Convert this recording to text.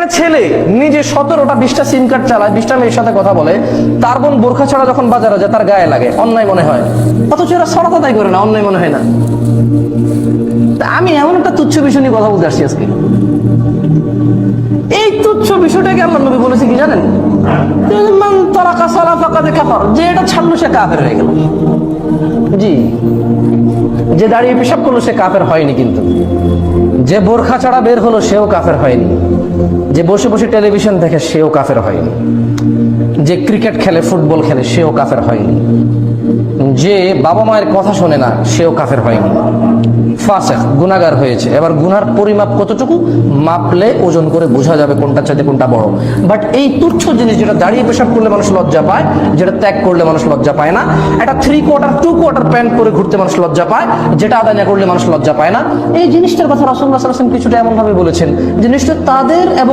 একটা ছেলে নিজে 17টা 20টা সিম কার্ড চালায়, 20টা মেয়ের সাথে কথা বলে, তার বোন বোরখা ছাড়া যখন বাজারে যায় তার গায়ে লাগে, অন্যায় মনে হয়, অথচ এরা সরাত আদায় করে না, অন্যায় মনে হয় না। তা আমি এমন একটা তুচ্ছ বিষয় নিয়ে কথা বলতে আসছি আজকে। এই তুচ্ছ বিষয়টাকে আল্লাহ নবী বলেছে কি জানেন? মান তারাকা সালাহ ফাকাদ কাফার, যে এটা ছাড়লো সে কাফের হয়ে গেল। জি, যে দাঁড়িয়ে পেশাব করলো সে কাফের হয়নি, কিন্তু যে বোরখা ছাড়া বের হলো সেও কাফের হয়নি, যে বসে বসে টেলিভিশন দেখে সেও কাফের হয়নি, যে ক্রিকেট খেলে ফুটবল খেলে সেও কাফের হয়নি, যে বাবা মায়ের কথা শোনে না সেও কাফের হয়নি। ফাসিক, গুনাহগার হয়েছে। এবার গুনার পরিমাপ কতটুকু মাপলে ওজন করে বোঝা যাবে কোনটা চাইতে কোনটা বড়। বাট এই তুচ্ছ জিনিস, যেটা দাঁড়িয়ে পেশাব করলে মানুষ লজ্জা পায়, যেটা ত্যাগ করলে মানুষ লজ্জা পায় না, এটা 3/4 প্যান্ট পরে ঘুরতে মানুষ লজ্জা পায়, যেটা আদায় না করলে মানুষ লজ্জা পায় না, এই জিনিসটার কথা রাসূলুল্লাহ সাল্লাল্লাহু আলাইহি ওয়াসাল্লাম কিছুটা এমন ভাবে বলেছেন যে নিশ্চয় তাদের এবং